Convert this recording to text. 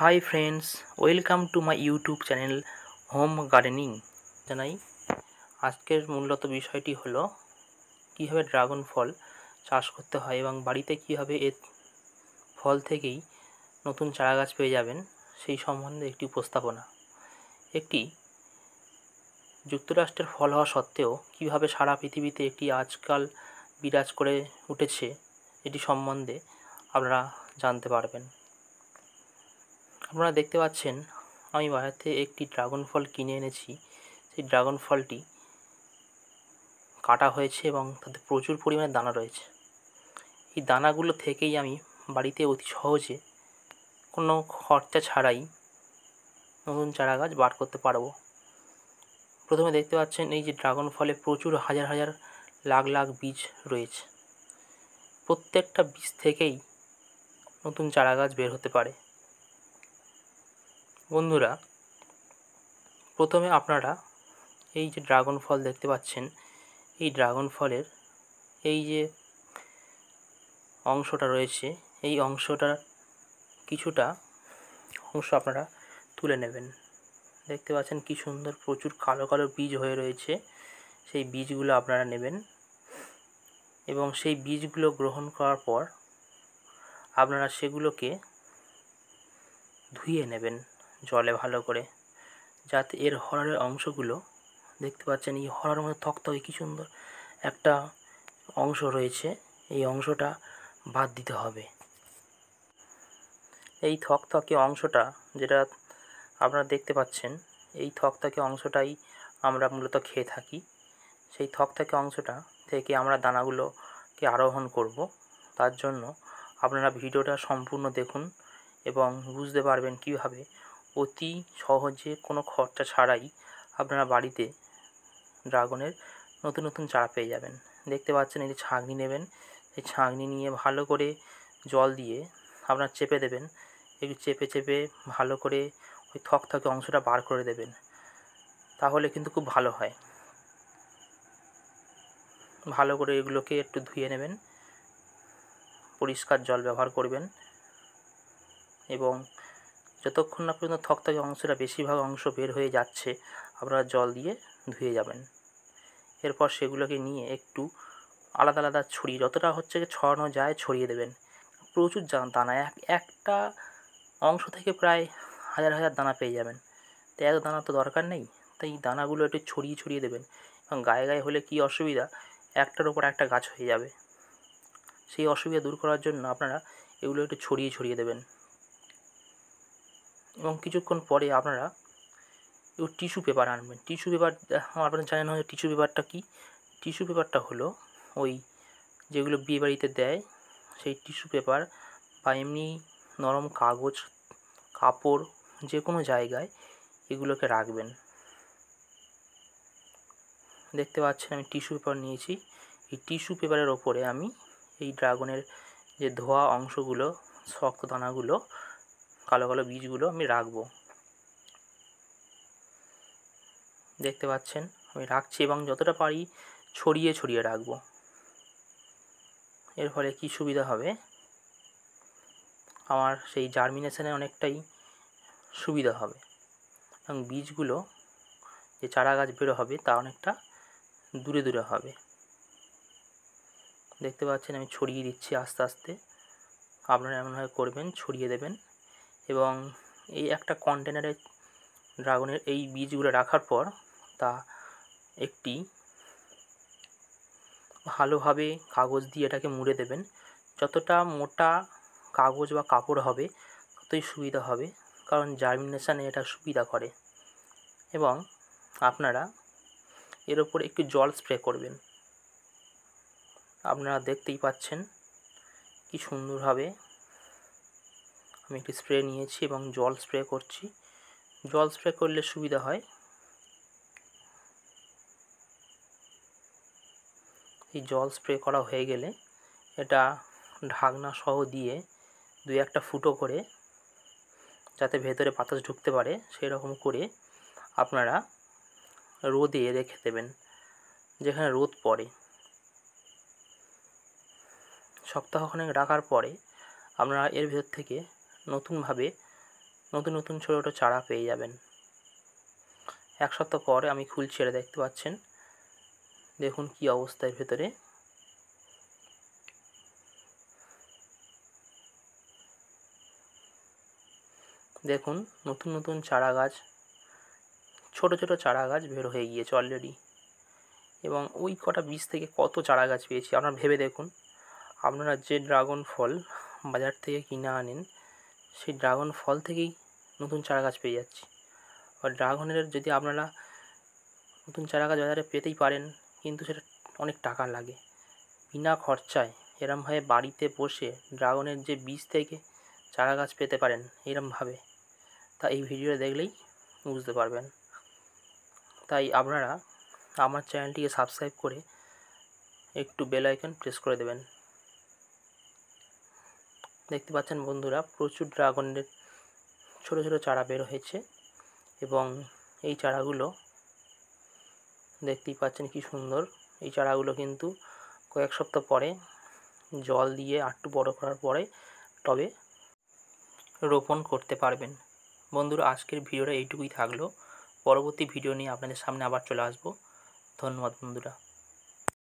Hi friends, welcome to my YouTube channel home gardening. জানাই আজকের মূলত বিষয়টি হলো কীভাবে ড্রাগন ফল চাষ করতে হয় এবং বাড়িতে কীভাবে এর ফল থেকেই নতুন চারা গাছ পেয়ে যাবেন সেই সম্বন্ধে একটি উপস্থাপনা। একটি যুক্তরাষ্ট্রের ফল হওয়া সত্ত্বেও কীভাবে সারা পৃথিবীতে একটি আজকাল বিরাজ করে উঠেছে এটি সম্বন্ধে আপনারা জানতে পারবেন। আপনারা দেখতে পাচ্ছেন আমি বাজার থেকে একটি ড্রাগন ফল কিনে এনেছি। সেই ড্রাগন ফলটি কাটা হয়েছে এবং তাতে প্রচুর পরিমাণে দানা রয়েছে। এই দানাগুলো থেকেই আমি বাড়িতে অতি সহজে কোনো খরচা ছাড়াই নতুন চারা গাছ বার করতে পারবো। প্রথমে দেখতে পাচ্ছেন এই যে ড্রাগন ফলে প্রচুর হাজার হাজার লাখ লাখ বীজ রয়েছে। প্রত্যেকটা বীজ থেকেই নতুন চারা গাছ বের হতে পারে। বন্ধুরা, প্রথমে আপনারা এই যে ড্রাগন ফল দেখতে পাচ্ছেন, এই ড্রাগন ফলের এই যে অংশটা রয়েছে, এই অংশটার কিছুটা অংশ আপনারা তুলে নেবেন। দেখতে পাচ্ছেন কি সুন্দর প্রচুর কালো কালো বীজ হয়ে রয়েছে। সেই বীজগুলো আপনারা নেবেন এবং সেই বীজগুলো গ্রহণ করার পর আপনারা সেগুলোকে ধুয়ে নেবেন জলে ভালো করে, যাতে এর হড়ারের অংশগুলো দেখতে পাচ্ছেন এই হড়ার মধ্যে থকথকে কি সুন্দর একটা অংশ রয়েছে, এই অংশটা বাদ দিতে হবে। এই থকথকে অংশটা যেটা আপনারা দেখতে পাচ্ছেন, এই থকথকে অংশটাই আমরা মূলত খেয়ে থাকি। সেই থকথকে অংশটা থেকে আমরা দানাগুলোকে আরোহণ করব। তার জন্য আপনারা ভিডিওটা সম্পূর্ণ দেখুন এবং বুঝতে পারবেন কীভাবে অতি সহজে কোনো খরচা ছাড়াই আপনারা বাড়িতে ড্রাগনের নতুন নতুন চারা পেয়ে যাবেন। দেখতে পাচ্ছেন এই যে ছাঁকনি নেবেন, এই ছাঁকনি নিয়ে ভালো করে জল দিয়ে আপনারা চেপে দেবেন। একটু চেপে চেপে ভালো করে ওই থকথকে অংশটা বার করে দেবেন, তাহলে কিন্তু খুব ভালো হয়। ভালো করে এগুলোকে একটু ধুয়ে নেবেন, পরিষ্কার জল ব্যবহার করবেন এবং যতক্ষণ না পর্যন্ত থকথকে অংশটা বেশিরভাগ অংশ বের হয়ে যাচ্ছে আপনারা জল দিয়ে ধুয়ে যাবেন। এরপর সেগুলোকে নিয়ে একটু আলাদা আলাদা ছড়িয়ে, যতটা হচ্ছে ছড়ানো যায় ছড়িয়ে দেবেন। প্রচুর দানা, একটা অংশ থেকে প্রায় হাজার হাজার দানা পেয়ে যাবেন। তো এত দানা তো দরকার নেই, তাই এই দানাগুলো একটু ছড়িয়ে ছড়িয়ে দেবেন। এবং গায়ে গায়ে হলে কী অসুবিধা, একটার ওপর একটা গাছ হয়ে যাবে। সেই অসুবিধা দূর করার জন্য আপনারা এগুলো একটু ছড়িয়ে ছড়িয়ে দেবেন এবং কিছুক্ষণ পরে আপনারা একটু টিস্যু পেপার আনবেন। টিস্যু পেপার আপনারা জানেন হয়তো টিস্যু পেপারটা কী। টিস্যু পেপারটা হলো ওই যেগুলো বিয়েবাড়িতে দেয় সেই টিস্যু পেপার, বা এমনি নরম কাগজ, কাপড়, যে কোনো জায়গায় এগুলোকে রাখবেন। দেখতে পাচ্ছেন আমি টিস্যু পেপার নিয়েছি। এই টিস্যু পেপারের ওপরে আমি এই ড্রাগনের যে ধোয়া অংশগুলো, শক্ত দানাগুলো, কালো কালো বীজগুলো আমি রাখবো। দেখতে পাচ্ছেন আমি রাখছি এবং যতটা পারি ছড়িয়ে ছড়িয়ে রাখবো। এর ফলে কী সুবিধা হবে, আমার সেই জার্মিনেশনে অনেকটাই সুবিধা হবে এবং বীজগুলো যে চারা গাছ বেরো হবে তা অনেকটা দূরে দূরে হবে। দেখতে পাচ্ছেন আমি ছড়িয়ে দিচ্ছি আস্তে আস্তে। আপনারা এমনভাবে করবেন, ছড়িয়ে দেবেন এবং এই একটা কন্টেনারে ড্রাগনের এই বীজগুলো রাখার পর তা একটি ভালোভাবে কাগজ দিয়ে এটাকে মুড়ে দেবেন। যতটা মোটা কাগজ বা কাপড় হবে ততই সুবিধা হবে, কারণ জার্মিনেশানে এটা সুবিধা করে। এবং আপনারা এর ওপর একটু জল স্প্রে করবেন। আপনারা দেখতেই পাচ্ছেন কি সুন্দরভাবে আমি একটি স্প্রে নিয়েছি এবং জল স্প্রে করছি। জল স্প্রে করলে সুবিধা হয়, এই জল স্প্রে করা হয়ে গেলে এটা ঢাকনা সহ দিয়ে 2-1টা ফুটো করে, যাতে ভেতরে বাতাস ঢুকতে পারে সেই রকম করে আপনারা রোদে রেখে দেবেন, যেখানে রোদ পড়ে। সপ্তাহখানেক রাখার পরে আপনারা এর ভেতর থেকে নতুনভাবে নতুন নতুন ছোটো ছোটো চারা পেয়ে যাবেন। 1 সপ্তাহ পরে আমি খুলছি, এটা দেখতে পাচ্ছেন। দেখুন কি অবস্থায় ভেতরে। দেখুন নতুন নতুন চারা গাছ, ছোট ছোট চারা গাছ বের হয়ে গিয়েছে অলরেডি। এবং ওই কটা বীজ থেকে কত চারা গাছ পেয়েছি আপনারা ভেবে দেখুন। আপনারা যে ড্রাগন ফল বাজার থেকে কিনে আনেন, সেই ড্রাগন ফল থেকেই নতুন চারা গাছ পেয়ে যাচ্ছি। আর ড্রাগনের যদি আপনারা নতুন চারা গাছ বাজারে পেতেই পারেন, কিন্তু সেটা অনেক টাকা লাগে। বিনা খরচায় এরমভাবে বাড়িতে বসে ড্রাগনের যে বীজ থেকে চারা গাছ পেতে পারেন এরমভাবে, তা এই ভিডিওটা দেখলেই বুঝতে পারবেন। তাই আপনারা আমার চ্যানেলটিকে সাবস্ক্রাইব করে একটু বেল আইকন প্রেস করে দেবেন। দেখতে পাচ্ছেন বন্ধুরা, প্রচুর ড্রাগনের ছোট ছোট চারা বের হয়েছে। এবং এই চারাগুলো দেখতেই পাচ্ছেন কি সুন্দর। এই চারাগুলো কিন্তু কয়েক সপ্তাহ পরে জল দিয়ে একটু বড় করার পরে টবে রোপণ করতে পারবেন। বন্ধুরা, আজকের ভিডিওটা এইটুকুই থাকলো। পরবর্তী ভিডিও নিয়ে আপনাদের সামনে আবার চলে আসবো। ধন্যবাদ বন্ধুরা।